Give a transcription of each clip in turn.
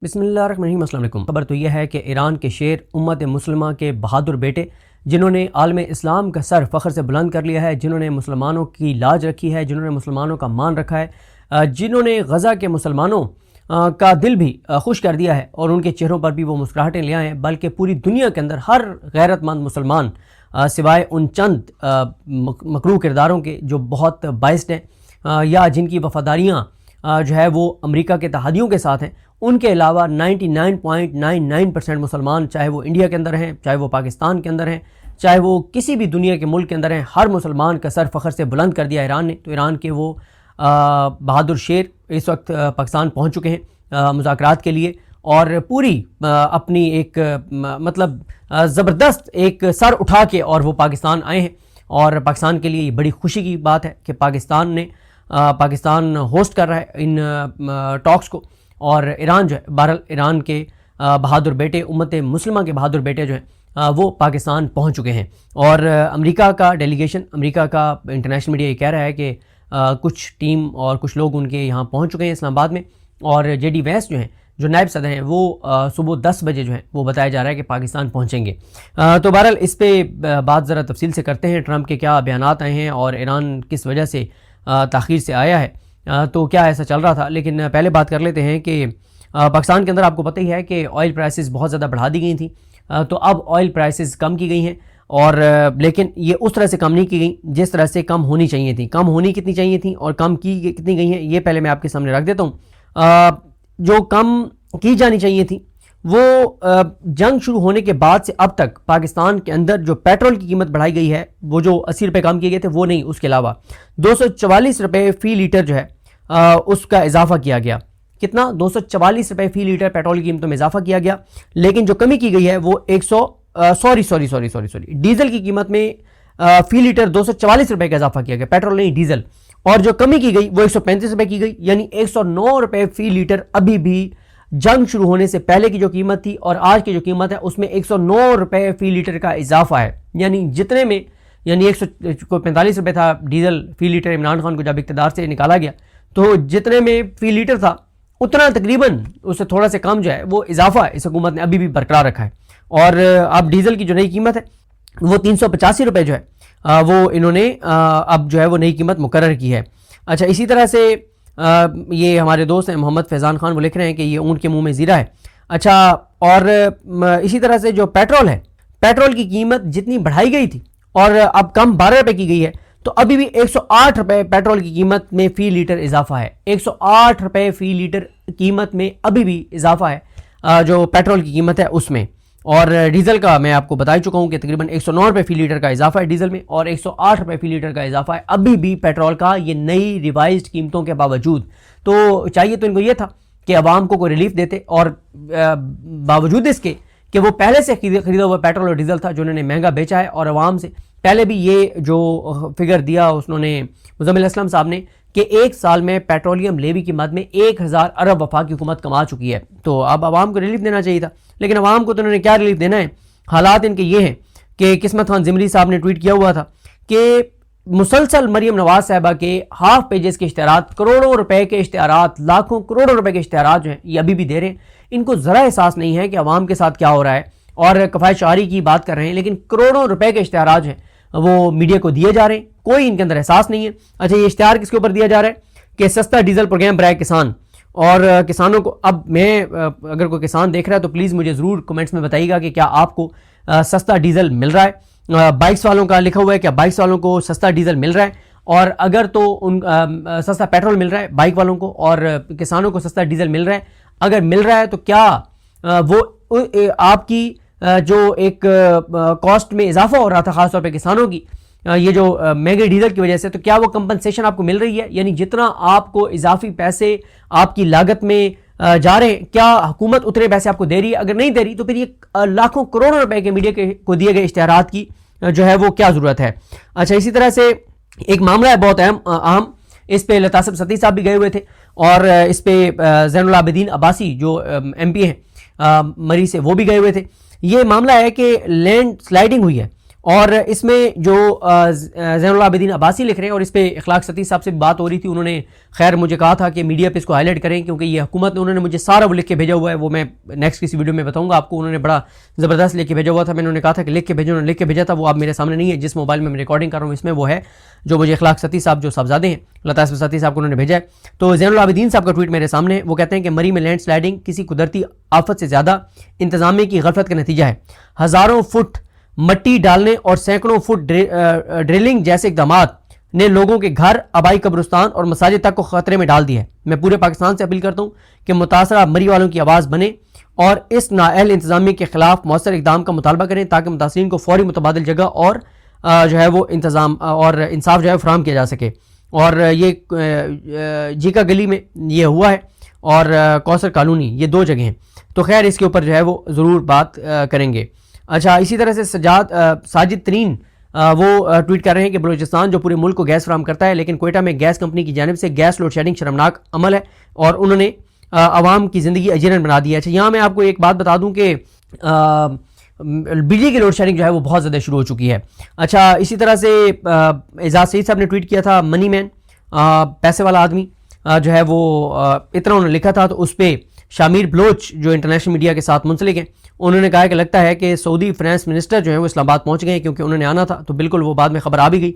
بسم اللہ الرحمن الرحیم۔ السلام علیکم۔ خبر تو یہ ہے کہ ایران کے شیر امت مسلمہ کے بہادر بیٹے جنہوں نے عالم اسلام کا سر فخر سے بلند کر لیا ہے، جنہوں نے مسلمانوں کی لاج رکھی ہے، جنہوں نے مسلمانوں کا مان رکھا ہے، جنہوں نے غزہ کے مسلمانوں کا دل بھی خوش کر دیا ہے اور ان کے چہروں پر بھی وہ مسکراہٹیں لے آئے ہیں، بلکہ پوری دنیا کے اندر ہر غیرت مند مسلمان سوائے ان چند مکروہ کرداروں کے جو بہت بائسڈ ہیں یا جن کی وفاداریاں جو ہے وہ امریکہ کے اتحادیوں کے ساتھ ہیں، ان کے علاوہ 99.99% مسلمان، چاہے وہ انڈیا کے اندر ہیں، چاہے وہ پاکستان کے اندر ہیں، چاہے وہ کسی بھی دنیا کے ملک کے اندر ہیں، ہر مسلمان کا سر فخر سے بلند کر دیا ایران نے۔ تو ایران کے وہ بہادر شیر اس وقت پاکستان پہنچ چکے ہیں مذاکرات کے لیے، اور پوری اپنی ایک مطلب زبردست ایک سر اٹھا کے اور وہ پاکستان آئے ہیں، اور پاکستان کے لیے یہ بڑی خوشی کی بات ہے کہ پاکستان ہوسٹ کر رہا ہے ان ٹاکس کو، اور ایران جو ہے بہرحال ایران کے بہادر بیٹے، امت مسلمہ کے بہادر بیٹے جو ہیں وہ پاکستان پہنچ چکے ہیں، اور امریکہ کا ڈیلیگیشن، امریکہ کا انٹرنیشنل میڈیا یہ کہہ رہا ہے کہ کچھ ٹیم اور کچھ لوگ ان کے یہاں پہنچ چکے ہیں اسلام آباد میں، اور جے ڈی وینس جو ہیں، جو نائب صدر ہیں، وہ صبح 10 بجے جو ہیں وہ بتایا جا رہا ہے کہ پاکستان پہنچیں گے۔ تو بہرحال اس پہ بات ذرا تفصیل سے کرتے ہیں، ٹرمپ کے کیا بیانات آئے ہیں اور ایران کس وجہ سے تاخیر سے آیا ہے، تو کیا ایسا چل رہا تھا۔ لیکن پہلے بات کر لیتے ہیں کہ پاکستان کے اندر آپ کو پتہ ہی ہے کہ آئل پرائسز بہت زیادہ بڑھا دی گئی تھیں، تو اب آئل پرائسز کم کی گئی ہیں، اور لیکن یہ اس طرح سے کم نہیں کی گئی جس طرح سے کم ہونی چاہیے تھیں۔ کم ہونی کتنی چاہیے تھیں اور کم کی کتنی گئی ہیں، یہ پہلے میں آپ کے سامنے رکھ دیتا ہوں۔ جو کم کی جانی چاہیے تھیں وہ جنگ شروع ہونے کے بعد سے اب تک پاکستان کے اندر جو پیٹرول کی قیمت بڑھائی گئی ہے، وہ جو 80 روپے کم کیے گئے تھے وہ نہیں، اس کے علاوہ 244 روپے فی لیٹر جو ہے اس کا اضافہ کیا گیا۔ کتنا؟ 244 روپے فی لیٹر پیٹرول کی قیمتوں میں اضافہ کیا گیا، لیکن جو کمی کی گئی ہے وہ ڈیزل کی قیمت میں فی لیٹر 244 روپے کا اضافہ کیا گیا، پیٹرول نہیں ڈیزل، اور جو کمی کی گئی وہ 135 روپے کی گئی، یعنی 109 روپے فی لیٹر ابھی بھی جنگ شروع ہونے سے پہلے کی جو قیمت تھی اور آج کی جو قیمت ہے اس میں 109 روپے فی لیٹر کا اضافہ ہے، یعنی جتنے میں 145 روپے تھا ڈیزل فی لیٹر عمران خان کو جب اقتدار سے نکالا گیا، تو جتنے میں فی لیٹر تھا اتنا تقریباً اس سے تھوڑا سے کم جو ہے وہ اضافہ اس حکومت نے ابھی بھی برقرار رکھا ہے، اور اب ڈیزل کی جو نئی قیمت ہے وہ 385 روپے جو ہے وہ انہوں نے اب جو ہے وہ نئی قیمت مقرر کی ہے۔ اچھا، اسی طرح سے یہ ہمارے دوست ہیں محمد فیضان خان، وہ لکھ رہے ہیں کہ یہ اونٹ کے منہ میں زیرہ ہے۔ اچھا، اور اسی طرح سے جو پیٹرول ہے، پیٹرول کی قیمت جتنی بڑھائی گئی تھی اور اب کم 12 روپے کی گئی ہے، تو ابھی بھی 108 روپے پیٹرول کی قیمت میں فی لیٹر اضافہ ہے، 108 روپے فی لیٹر قیمت میں ابھی بھی اضافہ ہے جو پیٹرول کی قیمت ہے اس میں، اور ڈیزل کا میں آپ کو بتا چکا ہوں کہ تقریباً 109 روپے فی لیٹر کا اضافہ ہے ڈیزل میں، اور 108 روپے فی لیٹر کا اضافہ ہے ابھی بھی پیٹرول کا، یہ نئی ریوائزڈ قیمتوں کے باوجود۔ تو چاہیے تو ان کو یہ تھا کہ عوام کو کوئی ریلیف دیتے، اور باوجود اس کے کہ وہ پہلے سے خریدا ہوا پیٹرول اور ڈیزل تھا جو انہوں نے مہنگا بیچا ہے، اور عوام سے پہلے بھی یہ جو فگر دیا انہوں نے مزمل اسلم صاحب نے کہ 1 سال میں پیٹرولیم لیوی کی مد میں 1000 ارب وفاقی حکومت کما چکی ہے، تو اب عوام کو ریلیف دینا چاہیے تھا، لیکن عوام کو تو انہوں نے کیا ریلیف دینا ہے۔ حالات ان کے یہ ہیں کہ قسمت خان زمری صاحب نے ٹویٹ کیا ہوا تھا کہ مسلسل مریم نواز صاحبہ کے ہاف پیجز کے اشتہارات، کروڑوں روپے کے اشتہارات، لاکھوں کروڑوں روپے کے اشتہارات جو ہیں یہ ابھی بھی دے رہے ہیں۔ ان کو ذرا احساس نہیں ہے کہ عوام کے ساتھ کیا ہو رہا ہے، اور کفایت شعاری کی بات کر رہے ہیں، لیکن کروڑوں روپے کے اشتہارات جو ہیں وہ میڈیا کو دیے جا رہے ہیں، کوئی ان کے اندر احساس نہیں ہے۔ اچھا، یہ اشتہار کس کے اوپر دیا جا رہا ہے کہ سستا ڈیزل پروگرام برائے کسان، اور کسانوں کو، اب میں اگر کوئی کسان دیکھ رہا ہے تو پلیز مجھے ضرور کمنٹس میں بتائیے گا کہ کیا آپ کو سستا ڈیزل مل رہا ہے۔ بائکس والوں کا لکھا ہوا ہے کہ بائکس والوں کو سستا ڈیزل مل رہا ہے، اور اگر تو ان سستا پیٹرول مل رہا ہے بائک والوں کو اور کسانوں کو سستا ڈیزل مل رہا ہے، اگر مل رہا ہے تو کیا وہ آپ کی جو ایک کاسٹ میں اضافہ ہو رہا تھا خاص طور پہ کسانوں کی یہ جو مہنگے ڈیزل کی وجہ سے، تو کیا وہ کمپنسیشن آپ کو مل رہی ہے؟ یعنی جتنا آپ کو اضافی پیسے آپ کی لاگت میں جا رہے ہیں، کیا حکومت اتنے پیسے آپ کو دے رہی ہے؟ اگر نہیں دے رہی تو پھر یہ لاکھوں کروڑوں روپے کے میڈیا کو دیے گئے اشتہارات کی جو ہے وہ کیا ضرورت ہے۔ اچھا، اسی طرح سے ایک معاملہ ہے بہت اہم، اس پہ لطاسب ستی صاحب بھی گئے ہوئے تھے، اور اس پہ زین العابدین عباسی جو ایم پی ہیں مری سے، وہ بھی گئے ہوئے تھے۔ یہ معاملہ ہے کہ لینڈ سلائڈنگ ہوئی ہے، اور اس میں جو زین العابدین عباسی لکھ رہے ہیں، اور اس پہ اخلاق ستی صاحب سے بات ہو رہی تھی، انہوں نے خیر مجھے کہا تھا کہ میڈیا پہ اس کو ہائی لائٹ کریں، کیونکہ یہ حکومت نے، انہوں نے مجھے سارا وہ لکھ کے بھیجا ہوا ہے، وہ میں نیکسٹ کسی ویڈیو میں بتاؤں گا آپ کو، انہوں نے بڑا زبردست لکھ کے بھیجا ہوا تھا، میں نے انہیں کہا تھا کہ لکھ کے بھیجو، انہوں نے لکھ کے بھیجا تھا، وہ اب میرے سامنے نہیں ہے، جس موبائل میں ریکارڈنگ کر رہا ہوں اس میں وہ ہے، جو مجھے اخلاق ستی صاحب جو صاحبزادے ہیں لطا ستی صاحب کو انہوں نے بھیجا ہے۔ تو زین العابدین صاحب کا ٹویٹ میرے سامنے ہے، وہ کہتے ہیں کہ مری میں لینڈ سلائڈنگ کسی قدرتی آفت سے زیادہ انتظامیہ کی غفلت کا نتیجہ ہے، ہزاروں فٹ مٹی ڈالنے اور سینکڑوں فٹ ڈرلنگ جیسے اقدامات نے لوگوں کے گھر، آبائی قبرستان اور مساجد تک کو خطرے میں ڈال دیا ہے۔ میں پورے پاکستان سے اپیل کرتا ہوں کہ متاثرہ مری والوں کی آواز بنے اور اس نااہل انتظامیہ کے خلاف مؤثر اقدام کا مطالبہ کریں، تاکہ متاثرین کو فوری متبادل جگہ اور جو ہے وہ انتظام اور انصاف جو ہے فراہم کیا جا سکے۔ اور یہ جیکا گلی میں یہ ہوا ہے اور کوثر کالونی، یہ دو جگہیں ہیں، تو خیر اس کے اوپر جو ہے وہ ضرور بات کریں گے۔ اچھا، اسی طرح سے ساجد ترین وہ ٹویٹ کر رہے ہیں کہ بلوچستان جو پورے ملک کو گیس فراہم کرتا ہے، لیکن کوئٹہ میں گیس کمپنی کی جانب سے گیس لوڈ شیڈنگ شرمناک عمل ہے اور انہوں نے عوام کی زندگی اجیرن بنا دی ہے۔ اچھا، یہاں میں آپ کو ایک بات بتا دوں کہ بجلی کی لوڈ شیڈنگ جو ہے وہ بہت زیادہ شروع ہو چکی ہے۔ اچھا، اسی طرح سے اعزاز سعید صاحب نے ٹویٹ کیا تھا، منی مین پیسے والا آدمی جو ہے وہ اتنا انہوں نے لکھا تھا، تو اس پہ شامیر بلوچ جو انٹرنیشنل میڈیا کے ساتھ منسلک ہیں، انہوں نے کہا کہ لگتا ہے کہ سعودی فائنانس منسٹر جو ہیں وہ اسلام آباد پہنچ گئے ہیں، کیونکہ انہوں نے آنا تھا، تو بالکل وہ بعد میں خبر آ بھی گئی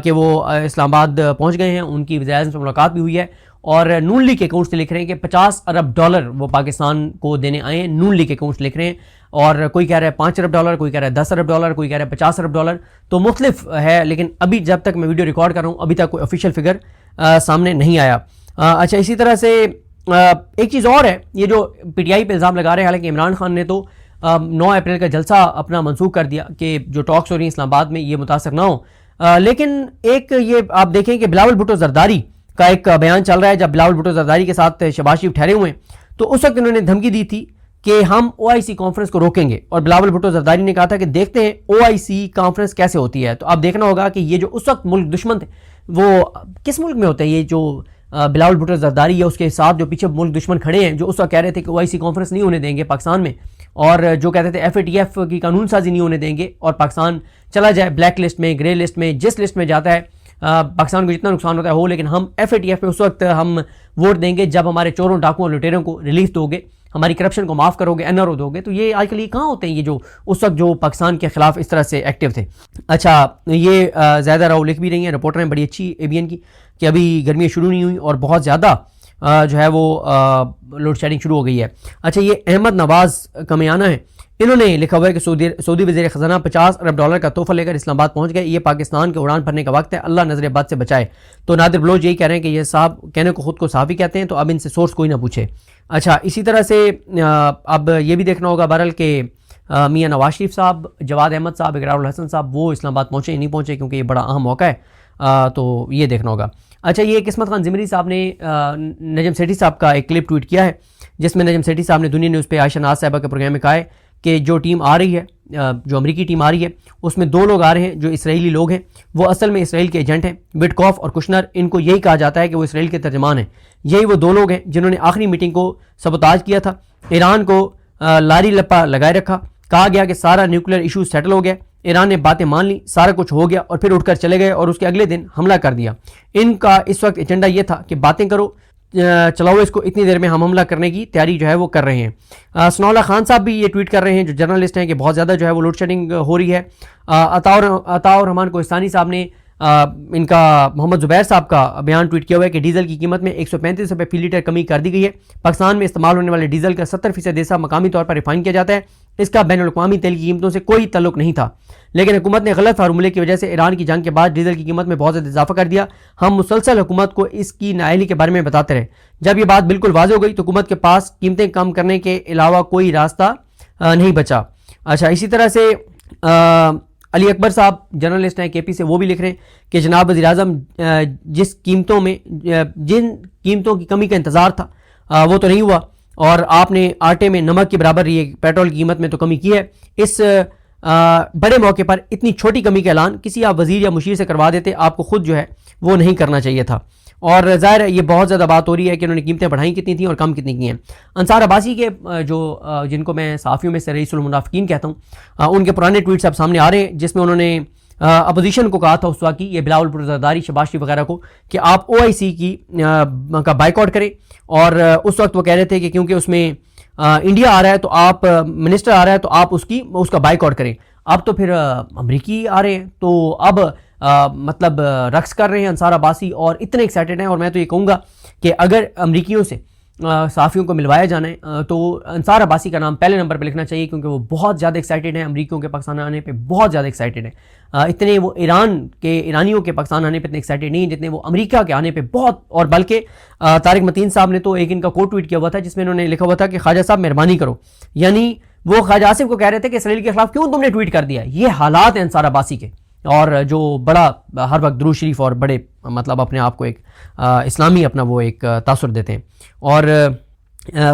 کہ وہ اسلام آباد پہنچ گئے ہیں، ان کی وزیر اعظم سے ملاقات بھی ہوئی ہے، اور نون لیگ کے اکاؤنٹ سے لکھ رہے ہیں کہ $50 ارب وہ پاکستان کو دینے آئے ہیں، نون لیگ کے اکاؤنٹ سے لکھ رہے ہیں، اور کوئی کہہ رہا ہے $5 ارب، کوئی کہہ رہا ہے $10 ارب، کوئی کہہ رہا ہے $50 ارب، تو مختلف ہے، لیکن ابھی جب تک میں ویڈیو ریکارڈ کر رہا ہوں ابھی تک کوئی آفیشیل فگر سامنے نہیں آیا۔ اچھا، اسی طرح سے ایک چیز اور ہے، یہ جو پی ٹی آئی پہ الزام لگا رہے ہیں، حالانکہ عمران خان نے تو 9 اپریل کا جلسہ اپنا منسوخ کر دیا کہ جو ٹاکس ہو رہی ہیں اسلام آباد میں یہ متاثر نہ ہو، لیکن ایک یہ آپ دیکھیں کہ بلاول بھٹو زرداری کا ایک بیان چل رہا ہے، جب بلاول بھٹو زرداری کے ساتھ شہباز شریف ٹھہرے ہوئے ہیں تو اس وقت انہوں نے دھمکی دی تھی کہ ہم OIC کانفرنس کو روکیں گے، اور بلاول بھٹو زرداری نے کہا تھا کہ دیکھتے ہیں OIC کانفرنس کیسے ہوتی ہے۔ تو آپ دیکھنا ہوگا کہ یہ جو اس وقت ملک دشمن تھے وہ کس ملک میں ہوتے ہیں، یہ جو بلاول بھٹو زرداری یا اس کے ساتھ جو پیچھے ملک دشمن کھڑے ہیں، جو اس وقت کہہ رہے تھے کہ OIC کانفرنس نہیں ہونے دیں گے پاکستان میں، اور جو کہتے تھے FATF کی قانون سازی نہیں ہونے دیں گے، اور پاکستان چلا جائے بلیک لسٹ میں، گرے لسٹ میں، جس لسٹ میں جاتا ہے پاکستان کو جتنا نقصان ہوتا ہے ہو، لیکن ہم FATF پہ اس وقت ہم ووٹ دیں گے جب ہمارے چوروں ڈاکوؤں اور لٹیروں کو ریلیف دو گے، ہماری کرپشن کو معاف کرو گے، NRO دو گے۔ تو یہ آج کل یہ کہاں ہوتے ہیں، یہ جو اس وقت جو پاکستان کے خلاف اس طرح سے ایکٹیو تھے۔ اچھا، یہ زیادہ راؤ لکھ بھی رہی ہیں، رپورٹر ہیں بڑی اچھی ABN کی، کہ ابھی گرمیاں شروع نہیں ہوئی اور بہت زیادہ جو ہے وہ لوڈ شیڈنگ شروع ہو گئی ہے۔ اچھا، یہ احمد نواز کمیانہ ہے، انہوں نے لکھا ہوا ہے کہ سعودی وزیر خزانہ $50 ارب کا تحفہ لے کر اسلام آباد پہنچ گئے، یہ پاکستان کے اڑان بھرنے کا وقت ہے، اللہ نظر بد سے بچائے۔ تو نادر بلوچ یہی کہہ رہے ہیں کہ یہ صاحب کہنے کو خود کو صحافی کہتے ہیں، تو اب ان سے سورس کوئی نہ پوچھے۔ اچھا، اسی طرح سے اب یہ بھی دیکھنا ہوگا بہرحال کہ میاں نواز شریف صاحب، جواد احمد صاحب، اقرار الحسن صاحب وہ اسلام آباد پہنچے نہیں پہنچے، کیونکہ یہ بڑا اہم موقع ہے، تو یہ دیکھنا ہوگا۔ اچھا، یہ قسمت خان زمری صاحب نے نجم سیٹھی صاحب کا ایک کلپ ٹویٹ کیا ہے، جس میں نجم سیٹھی صاحب نے دنیا نیوز پہ عائشہ ناز صاحبہ کے پروگرام میں کہا ہے کہ جو ٹیم آ رہی ہے، جو امریکی ٹیم آ رہی ہے، اس میں 2 لوگ آ رہے ہیں جو اسرائیلی لوگ ہیں، وہ اصل میں اسرائیل کے ایجنٹ ہیں، وٹکوف اور کشنر، ان کو یہی کہا جاتا ہے کہ وہ اسرائیل کے ترجمان ہیں۔ یہی وہ 2 لوگ ہیں جنہوں نے آخری میٹنگ کو سبوتاج کیا تھا، ایران کو لاری لپا لگائے رکھا، کہا گیا کہ سارا نیوکلیر ایشو سیٹل ہو گیا، ایران نے باتیں مان لی، سارا کچھ ہو گیا، اور پھر اٹھ کر چلے گئے اور اس کے اگلے دن حملہ کر دیا۔ ان کا اس وقت ایجنڈا یہ تھا کہ باتیں کرو، چلاؤ اس کو، اتنی دیر میں ہم حملہ کرنے کی تیاری جو ہے وہ کر رہے ہیں۔ ثناء اللہ خان صاحب بھی یہ ٹویٹ کر رہے ہیں، جو جرنلسٹ ہیں، کہ بہت زیادہ جو ہے وہ لوڈ شیڈنگ ہو رہی ہے۔ عطاء الرحمان کوہستانی صاحب نے ان کا محمد زبیر صاحب کا بیان ٹویٹ کیا ہوا ہے کہ ڈیزل کی قیمت میں 135 روپے فی لیٹر کمی کر دی گئی ہے۔ پاکستان میں استعمال ہونے والے ڈیزل کا 70% حصہ مقامی طور پر ریفائن کیا جاتا ہے، اس کا بین الاقوامی تیل کی قیمتوں سے کوئی تعلق نہیں تھا، لیکن حکومت نے غلط فارمولے کی وجہ سے ایران کی جنگ کے بعد ڈیزل کی قیمت میں بہت زیادہ اضافہ کر دیا۔ ہم مسلسل حکومت کو اس کی نااہلی کے بارے میں بتاتے رہے، جب یہ بات بالکل واضح ہو گئی تو حکومت کے پاس قیمتیں کم کرنے کے علاوہ کوئی راستہ نہیں بچا۔ اچھا، اسی طرح سے علی اکبر صاحب جرنلسٹ ہیں KP سے، وہ بھی لکھ رہے ہیں کہ جناب وزیر اعظم جن قیمتوں کی کمی کا انتظار تھا وہ تو نہیں ہوا، اور آپ نے آٹے میں نمک کے برابر یہ پیٹرول کی قیمت میں تو کمی کی ہے۔ اس بڑے موقع پر اتنی چھوٹی کمی کا اعلان کسی آپ وزیر یا مشیر سے کروا دیتے، آپ کو خود جو ہے وہ نہیں کرنا چاہیے تھا۔ اور ظاہر ہے یہ بہت زیادہ بات ہو رہی ہے کہ انہوں نے قیمتیں بڑھائیں کتنی تھیں اور کم کتنی کی ہیں. انصار عباسی کے جو جن کو میں صحافیوں میں سے رئیس المنافقین کہتا ہوں، ان کے پرانے ٹویٹس اب سامنے آ رہے ہیں جس میں انہوں نے اپوزیشن کو کہا تھا اس وقت کی، یہ بلاول بھٹو زرداری، شہباز شریف وغیرہ کو، کہ آپ OIC کی کا بائیکاٹ کریں. اور اس وقت وہ کہہ رہے تھے کہ کیونکہ اس میں انڈیا آ رہا ہے تو آپ منسٹر آ رہا ہے تو آپ اس کا بائیکاٹ کریں. اب تو پھر امریکی آ رہے ہیں تو اب مطلب رقص کر رہے ہیں انصار عباسی اور اتنے ایکسائٹڈ ہیں. اور میں تو یہ کہوں گا کہ اگر امریکیوں سے صحافیوں کو ملوایا جانا ہے تو انصار عباسی کا نام پہلے نمبر پہ لکھنا چاہیے، کیونکہ وہ بہت زیادہ ایکسائٹڈ ہیں امریکیوں کے پاکستان آنے پہ، بہت زیادہ ایکسائٹڈ ہیں. اتنے وہ ایرانیوں کے پاکستان آنے پہ اتنے ایکسائٹڈ نہیں جتنے وہ امریکہ کے آنے پہ بہت. اور بلکہ طارق متین صاحب نے تو ایک ان کا کوٹ ٹویٹ کیا ہوا تھا جس میں انہوں نے لکھا ہوا تھا کہ خواجہ صاحب مہربانی کرو، یعنی وہ خواجہ آصف کو کہہ رہے تھے کہ اسرائیل کے خلاف کیوں تم نے ٹویٹ کر دیا. یہ حالات ہیں انصار عباسی کے، اور جو بڑا ہر وقت درود شریف اور بڑے مطلب اپنے آپ کو ایک اسلامی اپنا وہ ایک تاثر دیتے ہیں. اور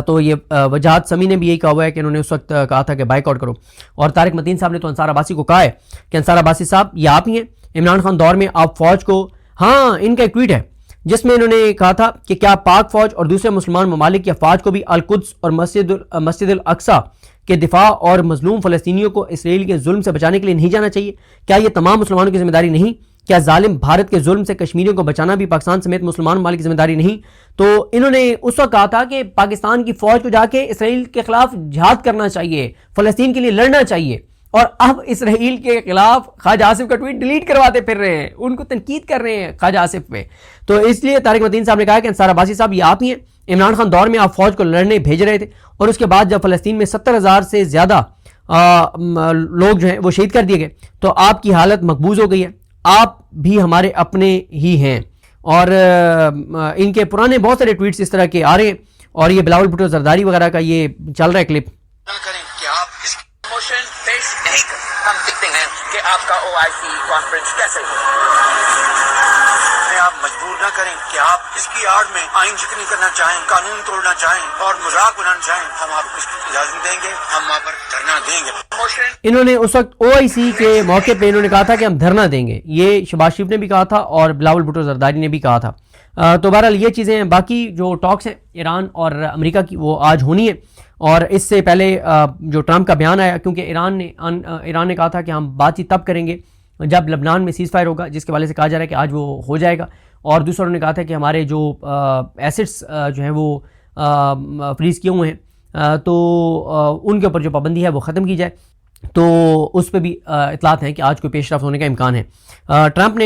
تو یہ وجاہت سمی نے بھی یہی کہا ہوا ہے کہ انہوں نے اس وقت کہا تھا کہ بائیک آؤٹ کرو. اور طارق متین صاحب نے تو انصار عباسی کو کہا ہے کہ انصار عباسی صاحب یہ آپ ہی ہیں عمران خان دور میں آپ فوج کو، ہاں ان کا ایک ٹویٹ ہے جس میں انہوں نے کہا تھا کہ کیا پاک فوج اور دوسرے مسلمان ممالک کی افواج کو بھی القدس اور مسجد الاقصی کے دفاع اور مظلوم فلسطینیوں کو اسرائیل کے ظلم سے بچانے کے لیے نہیں جانا چاہیے؟ کیا یہ تمام مسلمانوں کی ذمہ داری نہیں؟ کیا ظالم بھارت کے ظلم سے کشمیریوں کو بچانا بھی پاکستان سمیت مسلمان ممالک کی ذمہ داری نہیں؟ تو انہوں نے اس وقت کہا تھا کہ پاکستان کی فوج کو جا کے اسرائیل کے خلاف جہاد کرنا چاہیے، فلسطین کے لیے لڑنا چاہیے. اور اب اسرائیل کے خلاف خواجہ آصف کا ٹویٹ ڈیلیٹ کرواتے پھر رہے ہیں، ان کو تنقید کر رہے ہیں خواجہ آصف پہ. تو اس لیے طارق متین صاحب نے کہا کہ انصار عباسی صاحب یہ آپ ہی ہیں، عمران خان دور میں آپ فوج کو لڑنے بھیج رہے تھے اور اس کے بعد جب فلسطین میں 70,000 سے زیادہ لوگ جو ہیں وہ شہید کر دیے گئے تو آپ کی حالت مقبوض ہو گئی ہے. آپ بھی ہمارے اپنے ہی ہیں. اور ان کے پرانے بہت سارے ٹویٹس اس طرح کے آ رہے ہیں. اور یہ بلاول بھٹو زرداری وغیرہ کا یہ چل رہا ہے کلپ. ہم دیکھتے ہیں کہ آپ کا OIC کانفرنس کیسے ہو. آپ مجبور نہ کریں کہ آپ اس کی آڑ میں آئین شکنی کرنا چاہیں، قانون توڑنا چاہیں اور مذاق بنانا چاہیں. ہم آپ کو اس کی اجازت دیں گے، ہم وہاں پر دھرنا دیں گے. انہوں نے اس وقت OIC کے موقع پہ انہوں نے کہا تھا کہ ہم دھرنا دیں گے. یہ شہباز شریف نے بھی کہا تھا اور بلاول بھٹو زرداری نے بھی کہا تھا. تو بہرحال یہ چیزیں ہیں. باقی جو ٹاکس ہیں ایران اور امریکہ کی وہ آج ہونی ہے. اور اس سے پہلے جو ٹرمپ کا بیان آیا، کیونکہ ایران نے کہا تھا کہ ہم بات چیت تب کریں گے جب لبنان میں سیز فائر ہوگا، جس کے حوالے سے کہا جا رہا ہے کہ آج وہ ہو جائے گا. اور دوسروں نے کہا تھا کہ ہمارے جو ایسٹس جو ہیں وہ فریز کیے ہوئے ہیں تو ان کے اوپر جو پابندی ہے وہ ختم کی جائے. تو اس پہ بھی اطلاعات ہیں کہ آج کوئی پیش رفت ہونے کا امکان ہے. ٹرمپ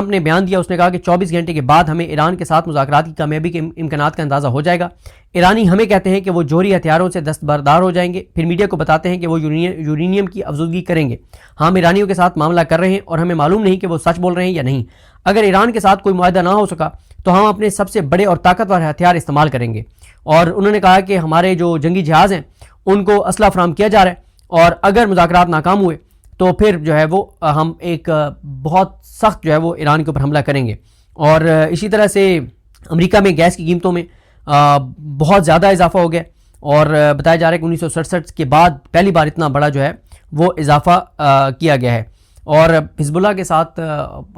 نے بیان دیا، اس نے کہا کہ 24 گھنٹے کے بعد ہمیں ایران کے ساتھ مذاکرات کی کامیابی کے امکانات کا اندازہ ہو جائے گا. ایرانی ہمیں کہتے ہیں کہ وہ جوہری ہتھیاروں سے دستبردار ہو جائیں گے، پھر میڈیا کو بتاتے ہیں کہ وہ یورینیم کی افزودگی کریں گے. ہم ایرانیوں کے ساتھ معاملہ کر رہے ہیں اور ہمیں معلوم نہیں کہ وہ سچ بول رہے ہیں یا نہیں. اگر ایران کے ساتھ کوئی معاہدہ نہ ہو سکا تو ہم اپنے سب سے بڑے اور طاقتور ہتھیار استعمال کریں گے. اور انہوں نے کہا کہ ہمارے جو جنگی جہاز ہیں ان کو اسلحہ فراہم کیا جا رہا ہے، اور اگر مذاکرات ناکام ہوئے تو پھر جو ہے وہ ہم ایک بہت سخت جو ہے وہ ایران کے اوپر حملہ کریں گے. اور اسی طرح سے امریکہ میں گیس کی قیمتوں میں بہت زیادہ اضافہ ہو گیا، اور بتایا جا رہا ہے کہ 1967 کے بعد پہلی بار اتنا بڑا جو ہے وہ اضافہ کیا گیا ہے. اور حزب اللہ کے ساتھ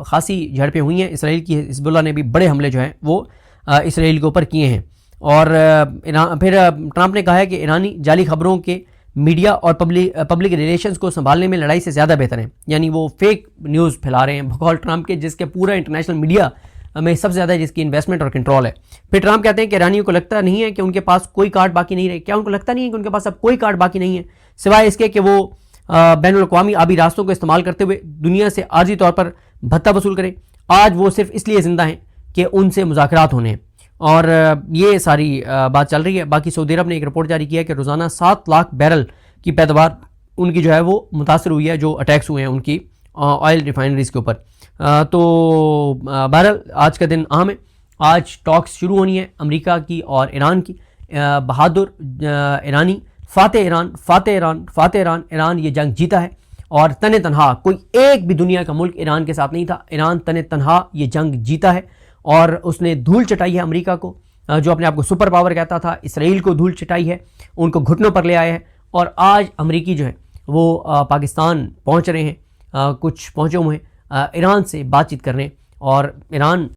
خاصی جھڑپیں ہوئی ہیں. اسرائیل کی حزب اللہ نے بھی بڑے حملے جو ہیں وہ اسرائیل کے اوپر کیے ہیں. اور پھر ٹرمپ نے کہا ہے کہ ایرانی جعلی خبروں کے میڈیا اور پبلک ریلیشنز کو سنبھالنے میں لڑائی سے زیادہ بہتر ہیں. یعنی وہ فیک نیوز پھیلا رہے ہیں بقول ٹرمپ کے، جس کے پورا انٹرنیشنل میڈیا میں سب سے زیادہ جس کی انویسٹمنٹ اور کنٹرول ہے. پھر ٹرمپ کہتے ہیں کہ ایرانیوں کو لگتا نہیں ہے کہ ان کے پاس کوئی کارڈ باقی نہیں رہے. کیا ان کو لگتا نہیں ہے کہ ان کے پاس اب کوئی کارڈ باقی نہیں ہے سوائے اس کے کہ وہ بین الاقوامی آبی راستوں کو استعمال کرتے ہوئے دنیا سے عارضی طور پر بھتہ وصول کریں؟ آج وہ صرف اس لیے زندہ ہیں کہ ان سے مذاکرات ہونے ہیں. اور یہ ساری بات چل رہی ہے. باقی سعودی عرب نے ایک رپورٹ جاری کیا ہے کہ روزانہ 7 لاکھ بیرل کی پیداوار ان کی جو ہے وہ متاثر ہوئی ہے، جو اٹیکس ہوئے ہیں ان کی آئل ریفائنریز کے اوپر. تو بہرحال آج کا دن اہم ہے. آج ٹاکس شروع ہونی ہے امریکہ کی اور ایران کی. بہادر ایرانی، فاتح ایران، فاتح ایران، فاتح ایران. ایران یہ جنگ جیتا ہے اور تن تنہا کوئی ایک بھی دنیا کا ملک ایران کے ساتھ نہیں تھا. ایران تن تنہا یہ جنگ جیتا ہے اور اس نے دھول چٹائی ہے امریکہ کو، جو اپنے آپ کو سپر پاور کہتا تھا. اسرائیل کو دھول چٹائی ہے، ان کو گھٹنوں پر لے آئے ہیں. اور آج امریکی جو ہیں وہ پاکستان پہنچ رہے ہیں، کچھ پہنچے ہوئے ہیں ایران سے بات چیت کرنے. اور ایران